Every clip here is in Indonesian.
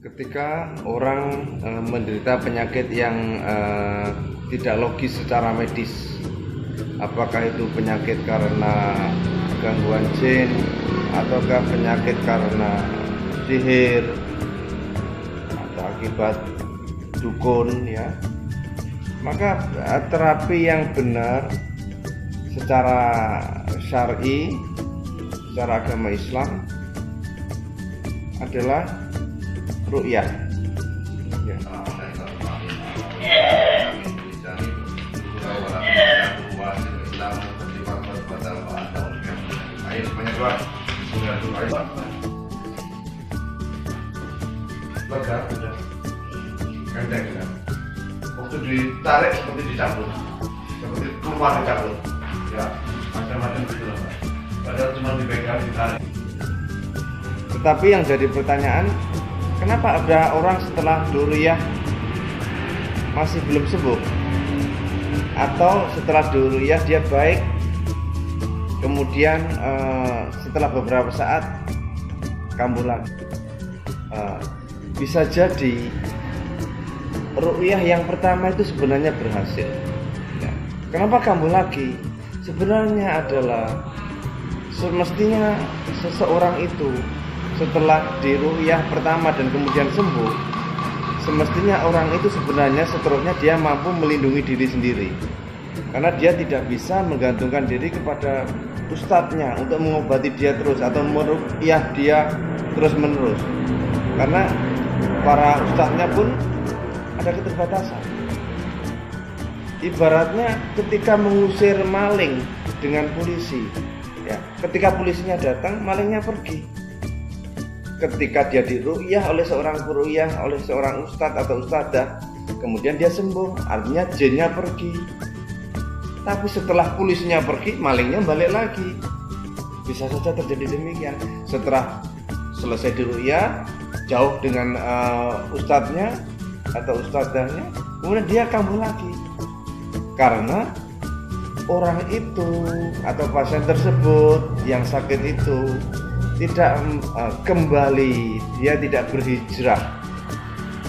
Ketika orang menderita penyakit yang tidak logis secara medis, apakah itu penyakit karena gangguan jin ataukah penyakit karena sihir atau akibat dukun, ya, maka terapi yang benar secara syar'i, secara agama Islam adalah ru'yah, ya. Waktu ditarik seperti dicabut, seperti keluar dicabut, ya, macam-macam gitu loh, Pak. Padahal cuma dipegang, ditarik. Tetapi yang jadi pertanyaan, kenapa ada orang setelah ru'yah masih belum sembuh? Atau setelah ru'yah dia baik, kemudian setelah beberapa saat kambuh lagi? Bisa jadi ru'yah yang pertama itu sebenarnya berhasil, ya. Kenapa kambuh lagi? Sebenarnya adalah semestinya seseorang itu setelah di ru'yah pertama dan kemudian sembuh, semestinya orang itu sebenarnya seterusnya dia mampu melindungi diri sendiri, karena dia tidak bisa menggantungkan diri kepada ustadznya untuk mengobati dia terus atau meruqyah dia terus menerus, karena para ustadznya pun ada keterbatasan. Ibaratnya ketika mengusir maling dengan polisi, ya, ketika polisinya datang, malingnya pergi. Ketika dia diru'yah oleh seorang peru'yah, oleh seorang ustadz atau ustadzah, kemudian dia sembuh, artinya jinnya pergi. Tapi setelah polisinya pergi, malingnya balik lagi. Bisa saja terjadi demikian. Setelah selesai diru'yah, jauh dengan ustadznya atau ustadzahnya, kemudian dia kambuh lagi, karena orang itu atau pasien tersebut yang sakit itu tidak kembali, dia tidak berhijrah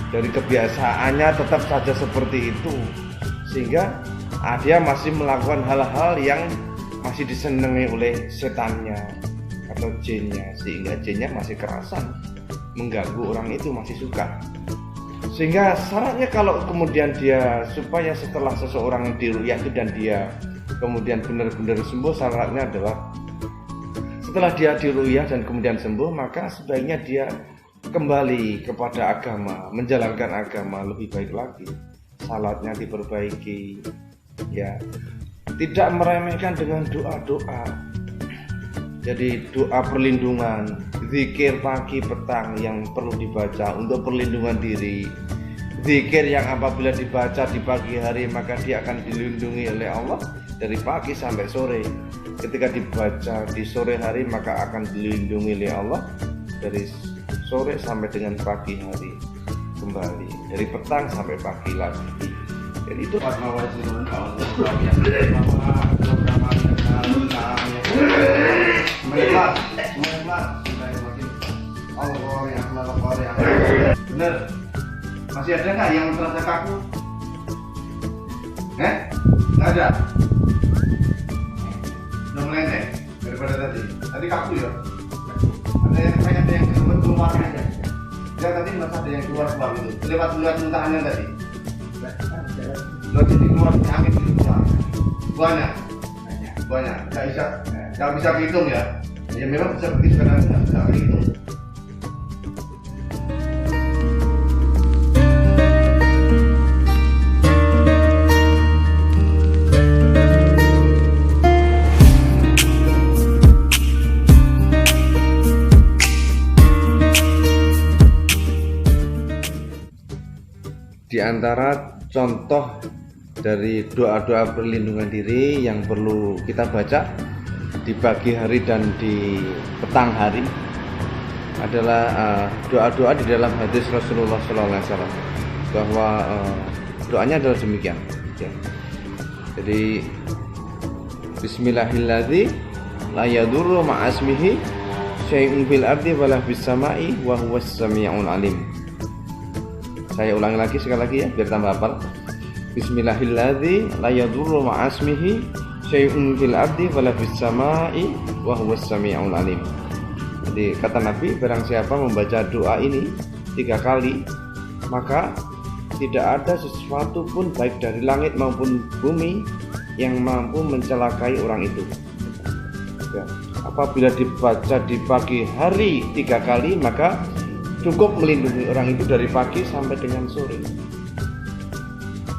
dari kebiasaannya, tetap saja seperti itu, sehingga dia masih melakukan hal-hal yang masih disenangi oleh setannya atau jinnya, sehingga jinnya masih kerasan mengganggu orang itu, masih suka. Sehingga syaratnya kalau kemudian dia, supaya setelah seseorang diru'yah itu dan dia kemudian benar-benar sembuh, syaratnya adalah setelah dia diru'yah dan kemudian sembuh, maka sebaiknya dia kembali kepada agama, menjalankan agama lebih baik lagi, salatnya diperbaiki, ya, tidak meremehkan dengan doa-doa. Jadi doa perlindungan, zikir pagi petang yang perlu dibaca untuk perlindungan diri. Zikir yang apabila dibaca di pagi hari maka dia akan dilindungi oleh Allah dari pagi sampai sore. Ketika dibaca di sore hari maka akan dilindungi oleh Allah dari sore sampai dengan pagi hari kembali, dari petang sampai pagi lagi. Jadi itu bener. Masih ada nggak yang terasa kaku? Nggak ada. Udah meleleh daripada tadi. Tadi kaku ya. Ada yang sempat keluar aja. Ya tadi masih ada yang keluar gitu. Lewat muntahannya tadi. Lewat sini keluar angin itu keluar. Banyak. Nggak bisa dihitung ya. Ya memang bisa begitu karena nggak bisa dihitung. di antara contoh dari doa-doa perlindungan diri yang perlu kita baca di pagi hari dan di petang hari adalah doa-doa di dalam hadis Rasulullah SAW, bahwa doanya adalah demikian, ya. Jadi Bismillahilladzi la yadurru ma'asmihi syai'un fil ardi wala fis sama'i wa huwas sami'ul alim. Saya ulangi lagi sekali lagi ya biar tambah hafal. Bismillahilladzi la yadurru ma'asmihi syai'un fil ardi wala fis samai wa huwas samiul alim. Jadi kata Nabi, barang siapa membaca doa ini 3 kali, maka tidak ada sesuatu pun baik dari langit maupun bumi yang mampu mencelakai orang itu. Ya. Apabila dibaca di pagi hari 3 kali, maka cukup melindungi orang itu dari pagi sampai dengan sore.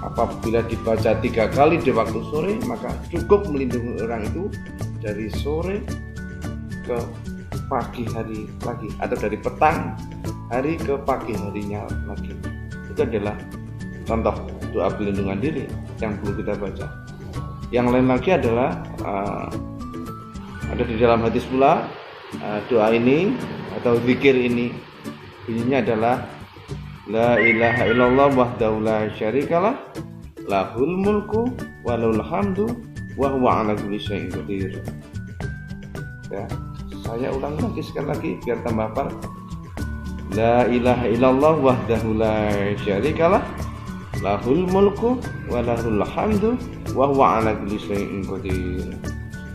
Apabila dibaca 3 kali di waktu sore, maka cukup melindungi orang itu dari sore ke pagi hari lagi, atau dari petang hari ke pagi harinya lagi. Itu adalah contoh doa pelindungan diri yang perlu kita baca. Yang lain lagi adalah ada di dalam hadis pula doa ini atau zikir ini, bunyinya adalah la ilaha illallah wahdahu la syarikalah lahul mulku walahul hamdu wa huwa ala kulli syai'in qadir. Ya, saya ulang lagi sekali lagi biar tambah hafal. La ilaha illallah wahdahu la syarikalah lahul mulku walahul hamdu wa huwa ala kulli syai'in qadir.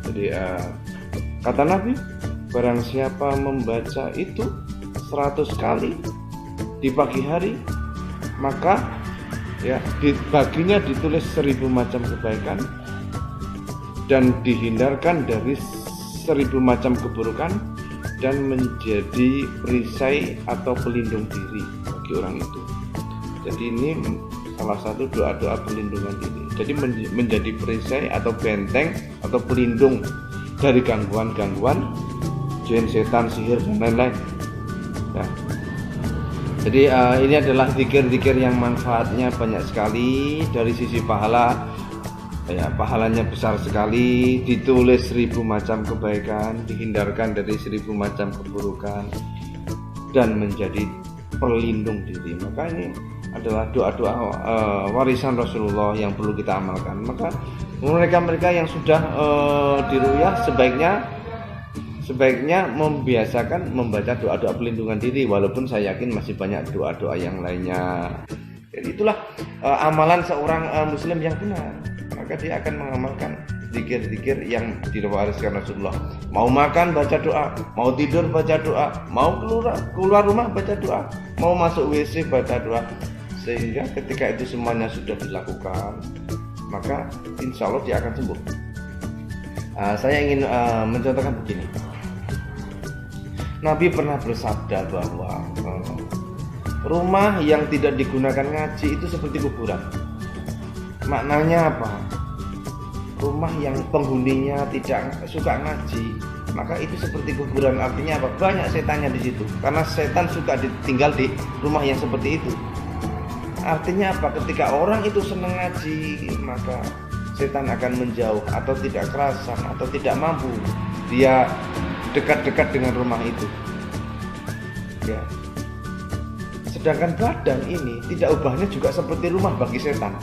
Jadi kata Nabi, barang siapa membaca itu 100 kali di pagi hari, maka ya baginya ditulis 1000 macam kebaikan dan dihindarkan dari 1000 macam keburukan dan menjadi perisai atau pelindung diri bagi orang itu. Jadi ini salah satu doa-doa pelindungan diri. Jadi menjadi perisai atau benteng atau pelindung dari gangguan-gangguan jin, setan, sihir dan lain-lain. Ya. Jadi ini adalah zikir-zikir yang manfaatnya banyak sekali dari sisi pahala. Ya, pahalanya besar sekali, ditulis 1000 macam kebaikan, dihindarkan dari 1000 macam keburukan dan menjadi pelindung diri. Maka ini adalah doa-doa warisan Rasulullah yang perlu kita amalkan. Maka mereka-mereka yang sudah diruqyah sebaiknya membiasakan membaca doa-doa pelindungan diri, walaupun saya yakin masih banyak doa-doa yang lainnya. Jadi itulah amalan seorang muslim yang benar. Maka dia akan mengamalkan zikir-zikir yang diwariskan Rasulullah. Mau makan baca doa, mau tidur baca doa, mau keluar rumah baca doa, mau masuk WC baca doa. Sehingga ketika itu semuanya sudah dilakukan, maka insya Allah dia akan sembuh. Saya ingin mencontohkan begini. Nabi pernah bersabda bahwa rumah yang tidak digunakan ngaji itu seperti kuburan. Maknanya apa? Rumah yang penghuninya tidak suka ngaji, maka itu seperti kuburan. Artinya apa? Banyak setannya di situ. Karena setan suka tinggal di rumah yang seperti itu. Artinya apa? Ketika orang itu senang ngaji, maka setan akan menjauh atau tidak kerasan atau tidak mampu dia dekat-dekat dengan rumah itu. Ya. Sedangkan badan ini tidak ubahnya juga seperti rumah bagi setan.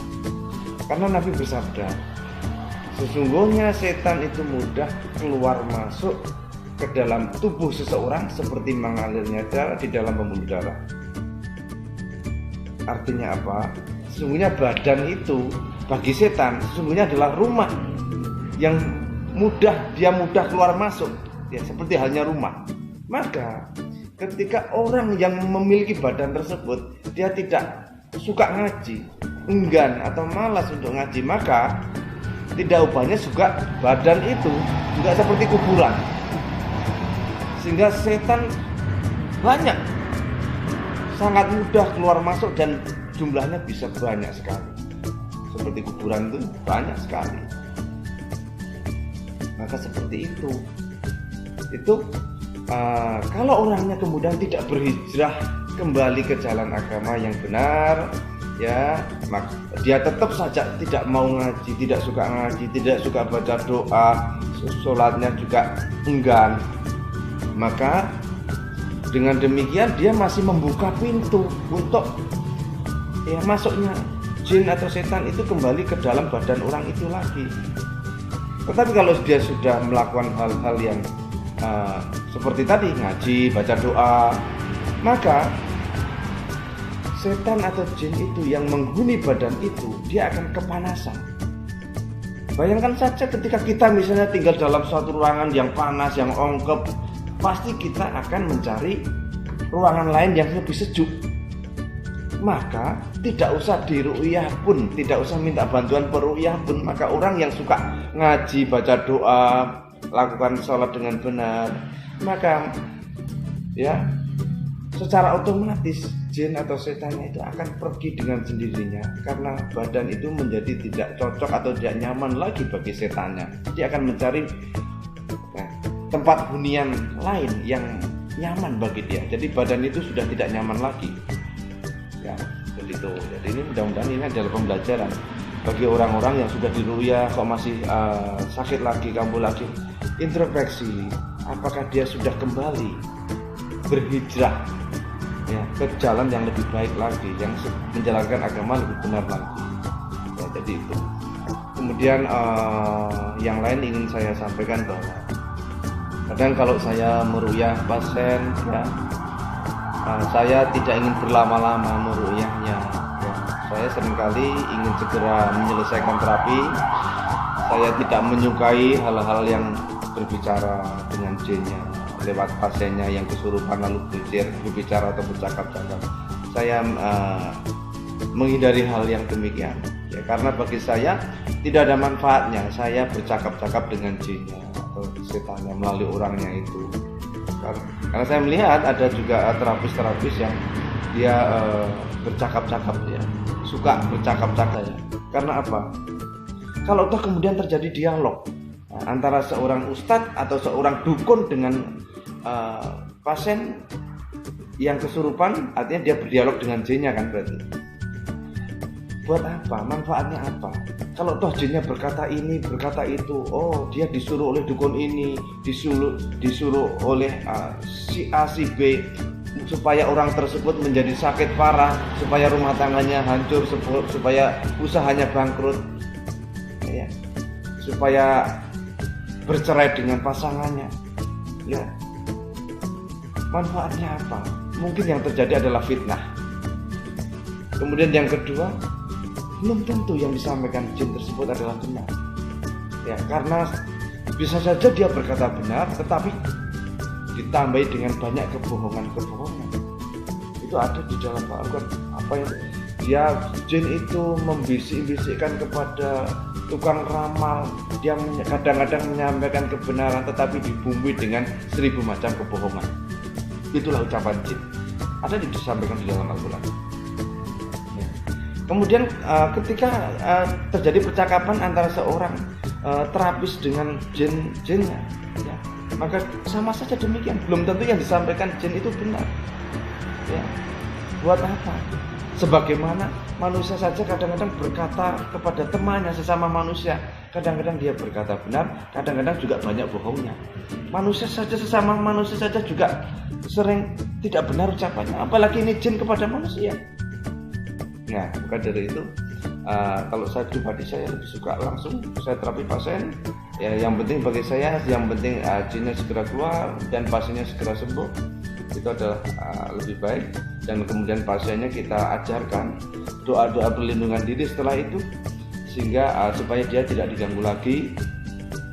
Karena Nabi bersabda, sesungguhnya setan itu mudah keluar masuk ke dalam tubuh seseorang seperti mengalirnya darah di dalam pembuluh darah. Artinya apa? Sesungguhnya badan itu bagi setan sesungguhnya adalah rumah yang mudah keluar masuk, ya seperti halnya rumah. Maka ketika orang yang memiliki badan tersebut dia tidak suka ngaji, enggan atau malas untuk ngaji, maka tidak ubahnya juga badan itu juga seperti kuburan. Sehingga setan banyak, sangat mudah keluar masuk dan jumlahnya bisa banyak sekali. Seperti kuburan itu banyak sekali. Maka seperti itu. Kalau orangnya kemudian tidak berhijrah kembali ke jalan agama yang benar, ya, dia tetap saja tidak mau ngaji, tidak suka ngaji, tidak suka baca doa, sholatnya juga enggan. Maka dengan demikian dia masih membuka pintu untuk ya masuknya jin atau setan itu kembali ke dalam badan orang itu lagi. Tetapi kalau dia sudah melakukan hal-hal yang seperti tadi ngaji, baca doa, maka setan atau jin itu yang menghuni badan itu, dia akan kepanasan. Bayangkan saja ketika kita misalnya tinggal dalam suatu ruangan yang panas, yang ongkep, pasti kita akan mencari ruangan lain yang lebih sejuk. Maka tidak usah diru'yah pun, tidak usah minta bantuan peru'yah pun, maka orang yang suka ngaji, baca doa, lakukan sholat dengan benar, maka ya secara otomatis jin atau setannya itu akan pergi dengan sendirinya, karena badan itu menjadi tidak cocok atau tidak nyaman lagi bagi setannya. Dia akan mencari tempat hunian lain yang nyaman bagi dia. Jadi badan itu sudah tidak nyaman lagi. Ya, begitu. Jadi ini mudah-mudahan ini adalah pembelajaran bagi orang-orang yang sudah diru'yah kok masih sakit lagi, kambuh lagi. Introspeksi, apakah dia sudah kembali berhijrah ya ke jalan yang lebih baik lagi, yang menjalankan agama lebih benar lagi. Ya, jadi itu. Kemudian yang lain ingin saya sampaikan bahwa kadang kalau saya meru'yah pasien ya, saya tidak ingin berlama-lama meru'yahnya ya. Saya seringkali ingin segera menyelesaikan terapi. Saya tidak menyukai hal-hal yang berbicara dengan jinnya lewat pasiennya yang kesurupan lalu berbicara atau bercakap-cakap. Saya menghindari hal yang demikian ya, karena bagi saya tidak ada manfaatnya saya bercakap-cakap dengan jinnya atau setannya melalui orangnya itu. Karena saya melihat ada juga terapis-terapis yang dia bercakap-cakap ya, suka bercakap-cakap ya. Karena apa? Kalau toh kemudian terjadi dialog antara seorang ustadz atau seorang dukun dengan pasien yang kesurupan, artinya dia berdialog dengan jinnya kan berarti. Buat apa? Manfaatnya apa? Kalau toh jinnya berkata ini, berkata itu, oh dia disuruh oleh dukun ini, disuruh oleh si A, si B, supaya orang tersebut menjadi sakit parah, supaya rumah tangganya hancur, supaya usahanya bangkrut, ya, supaya bercerai dengan pasangannya. Ya, manfaatnya apa? Mungkin yang terjadi adalah fitnah. Kemudian yang kedua, belum tentu yang disampaikan jin tersebut adalah benar. Ya, karena bisa saja dia berkata benar, tetapi ditambahi dengan banyak kebohongan-kebohongan. Itu ada di dalam Al-Quran. Apa yang dia jin itu membisik-bisikkan kepada tukang ramal, dia kadang-kadang menyampaikan kebenaran, tetapi dibumbui dengan 1000 macam kebohongan. Itulah ucapan jin. Ada disampaikan di dalam Al-Quran. Kemudian ketika terjadi percakapan antara seorang terapis dengan jinnya, ya, maka sama saja demikian. Belum tentu yang disampaikan jin itu benar. Ya, buat apa? Sebagaimana manusia saja kadang-kadang berkata kepada temannya sesama manusia, kadang-kadang dia berkata benar, kadang-kadang juga banyak bohongnya. Manusia saja sesama manusia saja juga sering tidak benar ucapannya, apalagi ini jin kepada manusia. Nah, maka dari itu kalau saya pribadi saya lebih suka langsung saya terapi pasien. Ya, yang penting bagi saya, yang penting jinnya segera keluar dan pasiennya segera sembuh. Itu adalah lebih baik. Dan kemudian pasiennya kita ajarkan doa-doa perlindungan diri setelah itu, sehingga supaya dia tidak diganggu lagi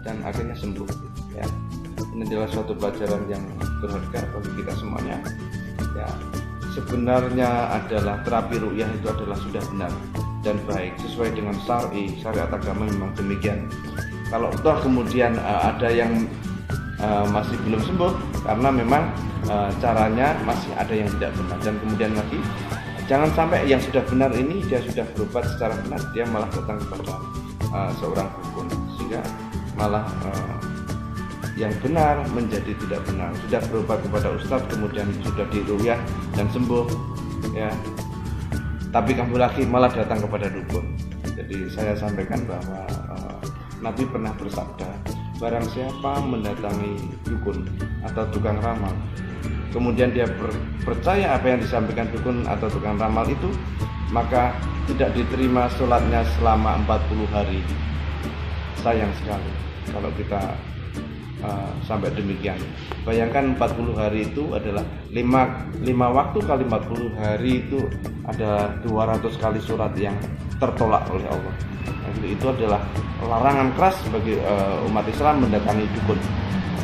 dan akhirnya sembuh. Ya, ini adalah suatu pelajaran yang berharga bagi kita semuanya. Ya. Sebenarnya adalah terapi ru'yah itu adalah sudah benar dan baik sesuai dengan syariat agama memang demikian. Kalau toh kemudian ada yang masih belum sembuh karena memang caranya masih ada yang tidak benar, dan kemudian lagi jangan sampai yang sudah benar ini dia sudah berobat secara benar, dia malah datang kepada seorang dukun, sehingga malah yang benar menjadi tidak benar. Sudah berobat kepada ustadz, kemudian sudah diru'yah dan sembuh, ya, tapi kambuh lagi malah datang kepada dukun. Jadi saya sampaikan bahwa Nabi pernah bersabda, barang siapa mendatangi dukun atau tukang ramal, kemudian dia percaya apa yang disampaikan dukun atau tukang ramal itu, maka tidak diterima sholatnya selama 40 hari. Sayang sekali kalau kita sampai demikian. Bayangkan 40 hari itu adalah 5 waktu kali 40 hari itu ada 200 kali surat yang tertolak oleh Allah. Itu adalah larangan keras bagi umat Islam mendatangi dukun.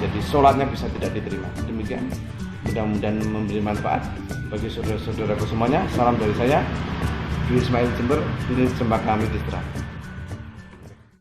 Jadi sholatnya bisa tidak diterima. Demikian, mudah-mudahan memberi manfaat bagi saudara-saudaraku semuanya. Salam dari saya, Dwi Ismail Jember, Unit Cempaka Midistra.